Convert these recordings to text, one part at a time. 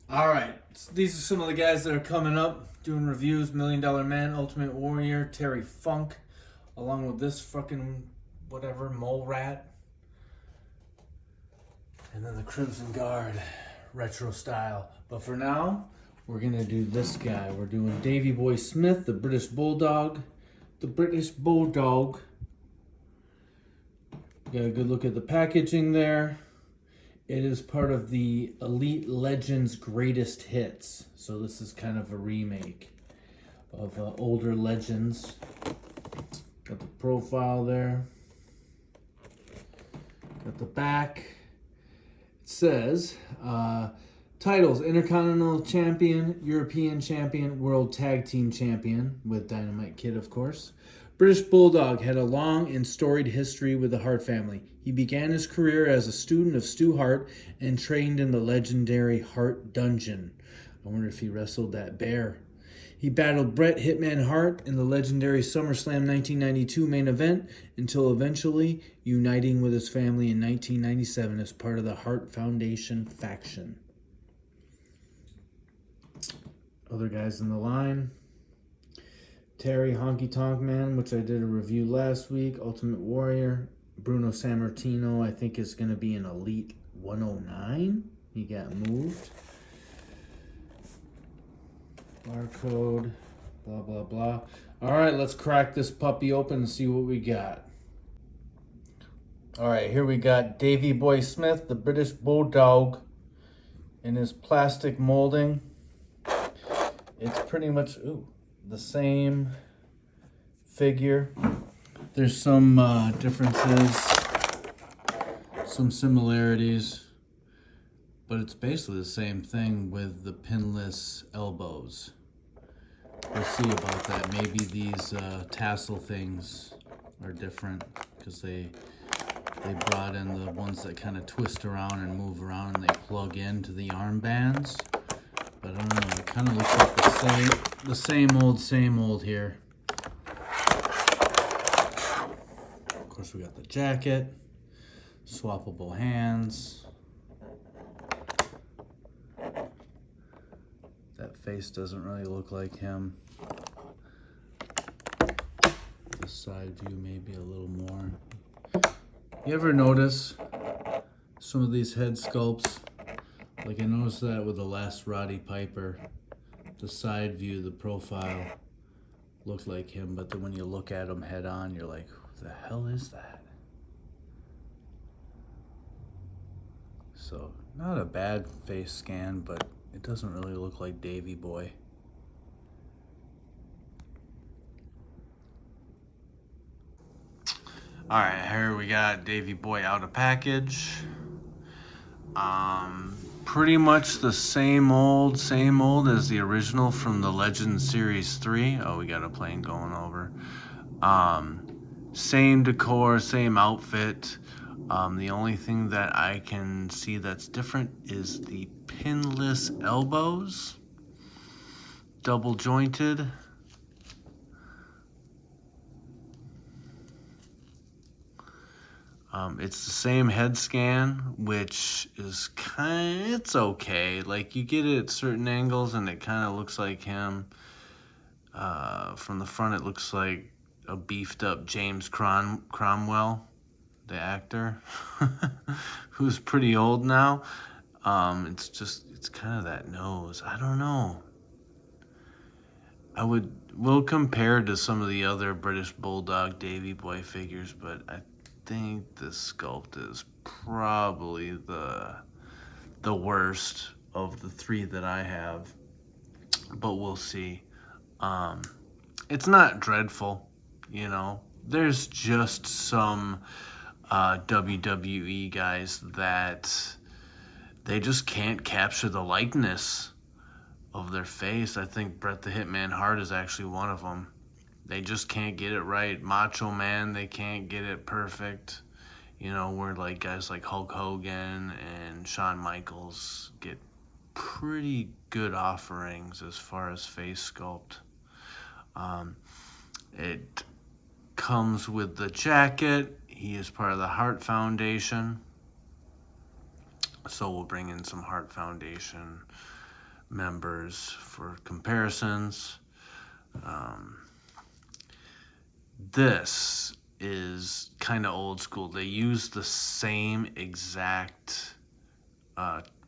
All right, so these are some of the guys that are coming up doing reviews: Million Dollar Man, Ultimate Warrior, Terry Funk, along with this fucking whatever mole rat, and then the Crimson Guard, retro style. But for now, we're gonna do this guy. We're doing Davy Boy Smith, the British Bulldog. The British Bulldog. Got a good look at the packaging there. It is part of the Elite Legends Greatest Hits. So this is kind of a remake of older Legends. Got the profile there. Got the back. It says titles: Intercontinental Champion, European Champion, World Tag Team Champion, with Dynamite Kid, of course. British Bulldog had a long and storied history with the Hart family. He began his career as a student of Stu Hart and trained in the legendary Hart Dungeon. I wonder if he wrestled that bear. He battled Bret Hitman Hart in the legendary SummerSlam 1992 main event until eventually uniting with his family in 1997 as part of the Hart Foundation faction. Other guys in the line: Terry Honky Tonk Man, which I did a review last week. Ultimate Warrior. Bruno Sammartino, I think, is going to be an Elite 109. He got moved. Barcode. Blah, blah, blah. All right, let's crack this puppy open and see what we got. All right, here we got Davy Boy Smith, the British Bulldog, in his plastic molding. It's pretty much the same figure. There's some differences, some similarities, but it's basically the same thing with the pinless elbows. We'll see about that. Maybe these tassel things are different because they brought in the ones that kind of twist around and move around and they plug into the armbands. But I don't know, it kind of looks like the same old here. Of course, we got the jacket, swappable hands. That face doesn't really look like him. The side view maybe a little more. You ever notice some of these head sculpts? Like, I noticed that with the last Roddy Piper. The side view, the profile looked like him, but then when you look at him head on, you're like, who the hell is that? So, not a bad face scan, but it doesn't really look like Davy Boy. All right, here we got Davy Boy out of package. Pretty much the same old as the original from the Legend Series 3. Oh, we got a plane going over. Same decor, same outfit. The only thing that I can see that's different is the pinless elbows. Double jointed. It's the same head scan, which is it's okay. Like, you get it at certain angles and it kind of looks like him. From the front, it looks like a beefed up James Cromwell, the actor, who's pretty old now. It's kind of that nose. I don't know. We'll compare to some of the other British Bulldog Davy Boy figures, but I think the sculpt is probably the worst of the three that I have, but we'll see. It's not dreadful, you know. There's just some WWE guys that they just can't capture the likeness of their face. I think Bret the Hitman Hart is actually one of them. They just can't get it right. Macho Man, they can't get it perfect. You know, where like guys like Hulk Hogan and Shawn Michaels get pretty good offerings as far as face sculpt. It comes with the jacket. He is part of the Hart Foundation. So we'll bring in some Hart Foundation members for comparisons. This is kind of old school. They use the same exact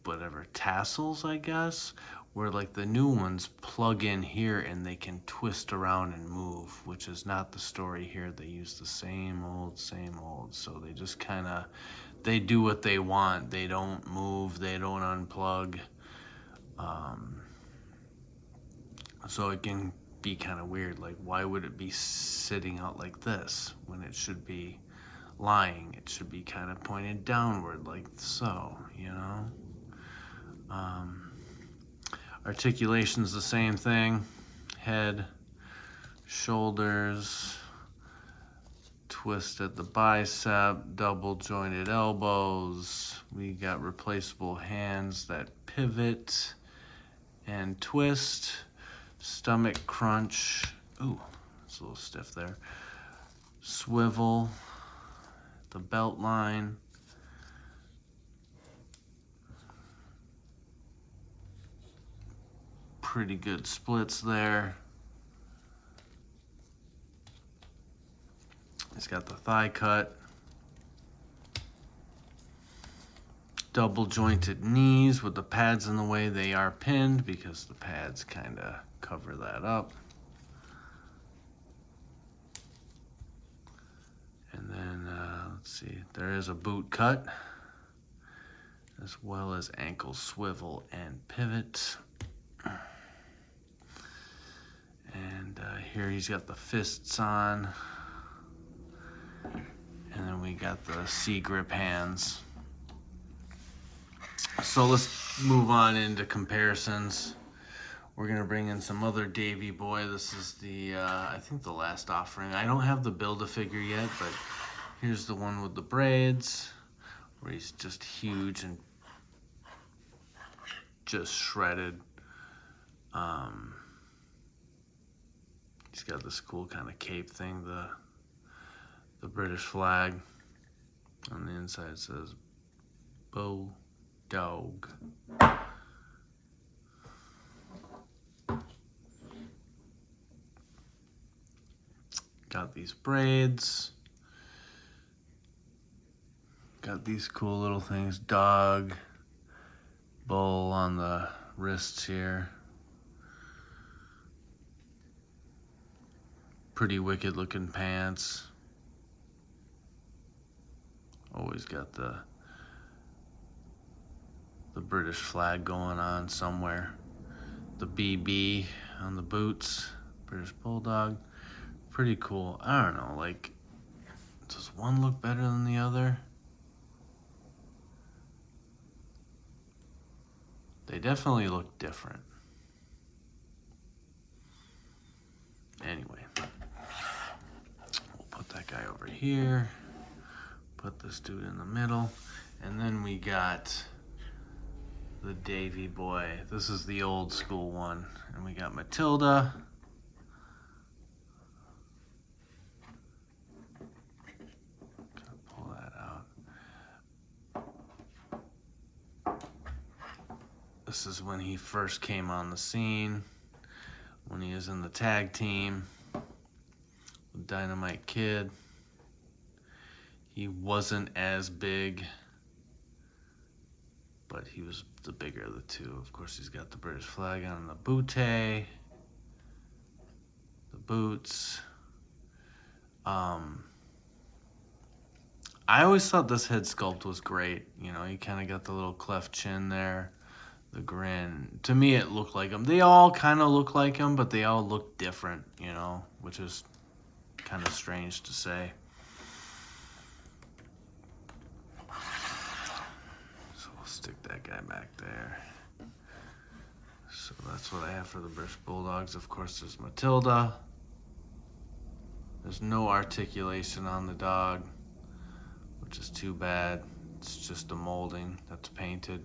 whatever tassels, I guess, where like the new ones plug in here and they can twist around and move, which is not the story here. They use the same old. So they just kind of, they do what they want. They don't move, they don't unplug. So it can be kind of weird. Like, why would it be sitting out like this when it should be lying? It should be kind of pointed downward like so, you know? Articulation's the same thing. Head, shoulders, twist at the bicep, double jointed elbows. We got replaceable hands that pivot and twist. Stomach crunch. Ooh, it's a little stiff there. Swivel. The belt line. Pretty good splits there. He's got the thigh cut. Double jointed knees with the pads in the way. They are pinned because the pads kind of cover that up. And then, let's see, there is a boot cut, as well as ankle swivel and pivot. And here he's got the fists on. And then we got the C-grip hands. So let's move on into comparisons. We're going to bring in some other Davy Boy. This is the, I think the last offering. I don't have the Build-A-Figure yet, but here's the one with the braids, where he's just huge and just shredded. He's got this cool kind of cape thing, the British flag. On the inside it says bulldog. Got these braids. Got these cool little things. Dog, bull on the wrists here. Pretty wicked looking pants. Always got the British flag going on somewhere. The BB on the boots. British Bulldog. Pretty cool. I don't know, like, does one look better than the other? They definitely look different. Anyway, we'll put that guy over here. Put this dude in the middle. And then we got the Davy Boy. This is the old school one. And we got Matilda. Pull that out. This is when he first came on the scene. When he was in the tag team with Dynamite Kid. He wasn't as big, but he was the bigger of the two. Of course, he's got the British flag on the bootay, the boots. I always thought this head sculpt was great. You know, he kind of got the little cleft chin there, the grin. To me, it looked like him. They all kind of look like him, but they all look different, you know, which is kind of strange to say. Stick that guy back there. So that's what I have for the British Bulldogs. Of course, there's Matilda. There's no articulation on the dog, which is too bad. It's just a molding that's painted.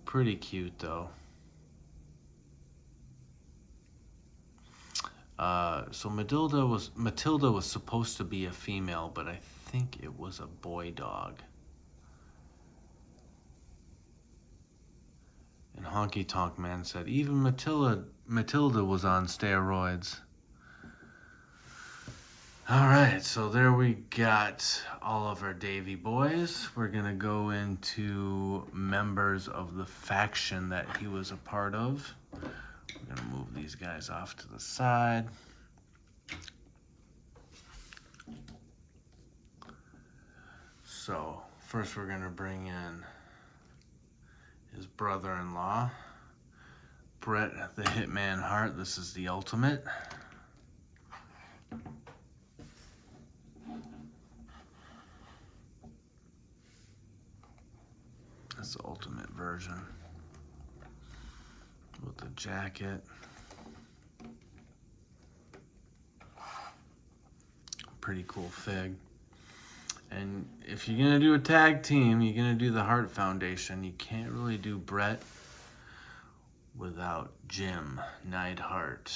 Pretty cute though. So Matilda was supposed to be a female, but I think it was a boy dog. And Honky Tonk Man said, even Matilda was on steroids. All right, so there we got all of our Davy boys. We're going to go into members of the faction that he was a part of. We're going to move these guys off to the side. So, first we're going to bring in his brother-in-law, Bret the Hitman Hart. This is the Ultimate. That's the Ultimate version with the jacket. Pretty cool fig. And if you're going to do a tag team, you're going to do the Hart Foundation. You can't really do Bret without Jim Neidhart.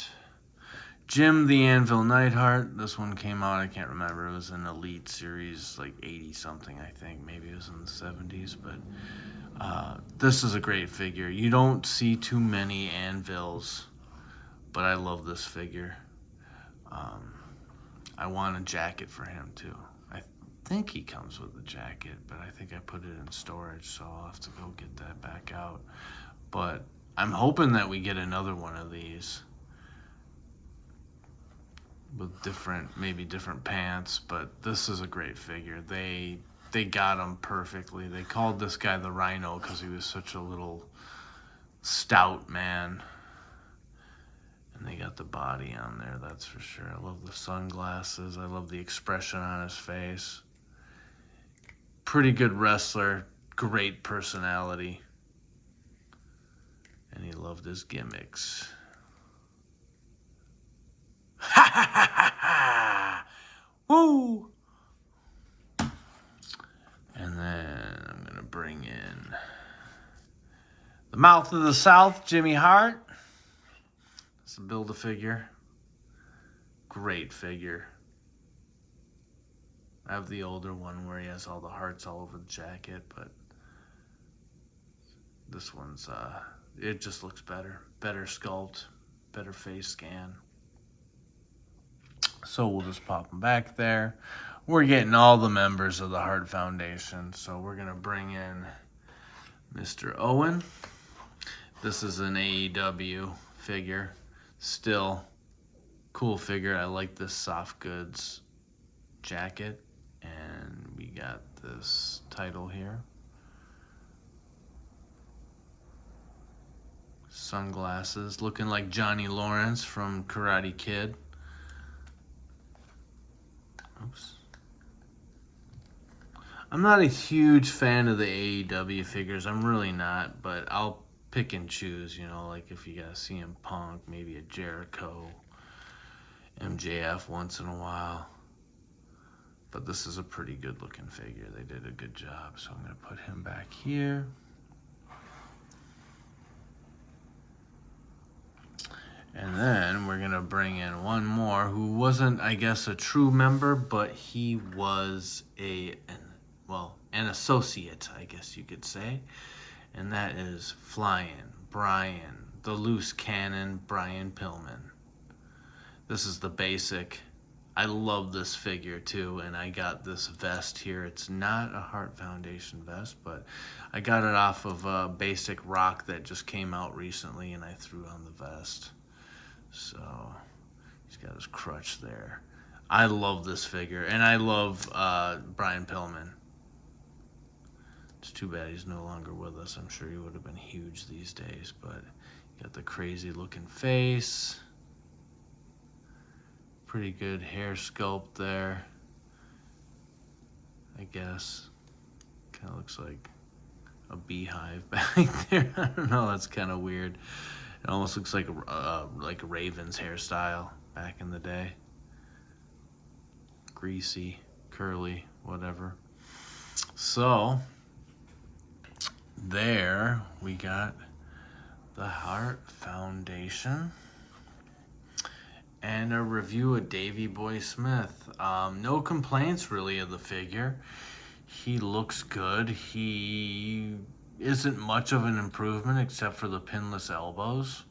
Jim the Anvil Neidhart. This one came out, I can't remember. It was an Elite Series, like 80-something, I think. Maybe it was in the 70s. But this is a great figure. You don't see too many Anvils, but I love this figure. I want a jacket for him, too. I think he comes with a jacket, but I think I put it in storage, so I'll have to go get that back out. But I'm hoping that we get another one of these with maybe different pants, but this is a great figure. They got him perfectly. They called this guy the Rhino because he was such a little stout man. And they got the body on there, that's for sure. I love the sunglasses. I love the expression on his face. Pretty good wrestler, great personality. And he loved his gimmicks. Ha ha ha ha ha! Woo! And then I'm going to bring in the Mouth of the South, Jimmy Hart. It's a Build-A-Figure. Great figure. I have the older one where he has all the hearts all over the jacket, but this one's, it just looks better. Better sculpt, better face scan. So we'll just pop them back there. We're getting all the members of the Hart Foundation, so we're going to bring in Mr. Owen. This is an AEW figure. Still, cool figure. I like this soft goods jacket. And we got this title here. Sunglasses, looking like Johnny Lawrence from Karate Kid. Oops. I'm not a huge fan of the AEW figures. I'm really not, but I'll pick and choose, you know, like if you got CM Punk, maybe a Jericho, MJF once in a while. But this is a pretty good looking figure. They did a good job, so I'm going to put him back here. And then we're going to bring in one more who wasn't, I guess, a true member, but he was an associate, I guess you could say. And that is Flying Brian, the loose cannon Brian Pillman. This is the basic. I love this figure too, and I got this vest here. It's not a Hart Foundation vest, but I got it off of a basic rock that just came out recently, and I threw on the vest. So he's got his crutch there. I love this figure, and I love Brian Pillman. It's too bad he's no longer with us. I'm sure he would have been huge these days, but got the crazy looking face. Pretty good hair sculpt there, I guess. Kind of looks like a beehive back there. I don't know, that's kind of weird. It almost looks like Raven's hairstyle back in the day. Greasy, curly, whatever. So, there we got the Hart Foundation. And a review of Davy Boy Smith. No complaints really of the figure. He looks good. He isn't much of an improvement except for the pinless elbows.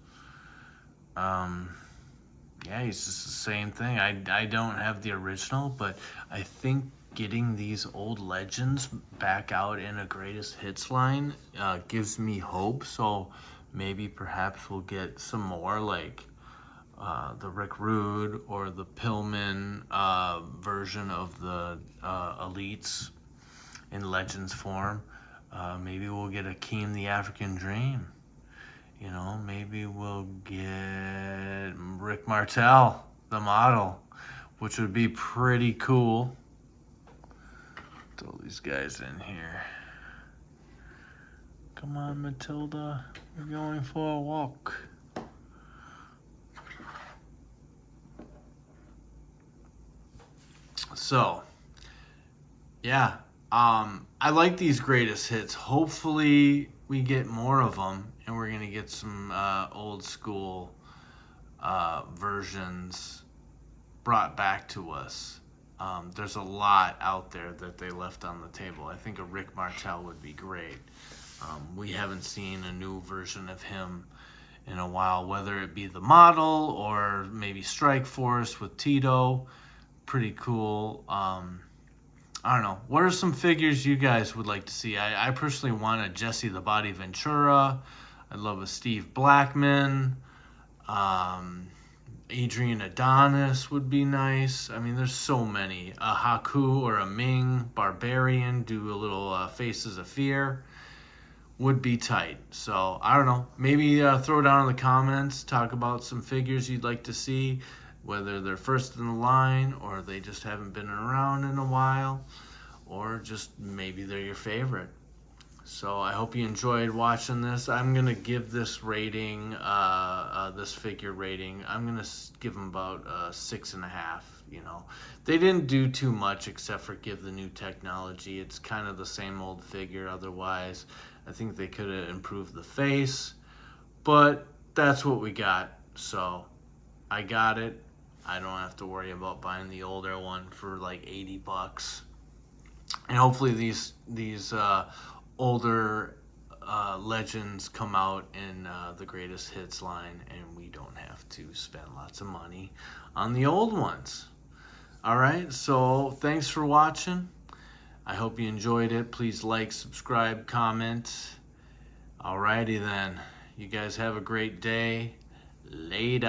Yeah, he's just the same thing. I don't have the original, but I think getting these old legends back out in a greatest hits line gives me hope. So maybe perhaps we'll get some more like the Rick Rude or the Pillman version of the Elites in Legends form. Maybe we'll get Akeem the African Dream. You know, maybe we'll get Rick Martel, the model, which would be pretty cool. Throw these guys in here. Come on, Matilda. We're going for a walk. So, yeah. I like these greatest hits. Hopefully we get more of them, and we're going to get some old school versions brought back to us. There's a lot out there that they left on the table. I think a Rick Martel would be great. We haven't seen a new version of him in a while, whether it be the model or maybe Strike Force with Tito. Pretty cool. I don't know. What are some figures you guys would like to see? I personally want a Jesse the Body Ventura. I'd love a Steve Blackman. Adrian Adonis would be nice. I mean, there's so many. A Haku or a Ming Barbarian, do a little Faces of Fear. Would be tight. So, I don't know. Maybe throw down in the comments. Talk about some figures you'd like to see. Whether they're first in the line or they just haven't been around in a while. Or just maybe they're your favorite. So I hope you enjoyed watching this. I'm going to give this rating, this figure rating, I'm going to give them about 6.5, you know. They didn't do too much except for give the new technology. It's kind of the same old figure otherwise. I think they could have improved the face, but that's what we got. So I got it. I don't have to worry about buying the older one for like $80. And hopefully these older legends come out in the greatest hits line and we don't have to spend lots of money on the old ones. All right, so thanks for watching. I hope you enjoyed it. Please like, subscribe, comment. Alrighty then. You guys have a great day. Later.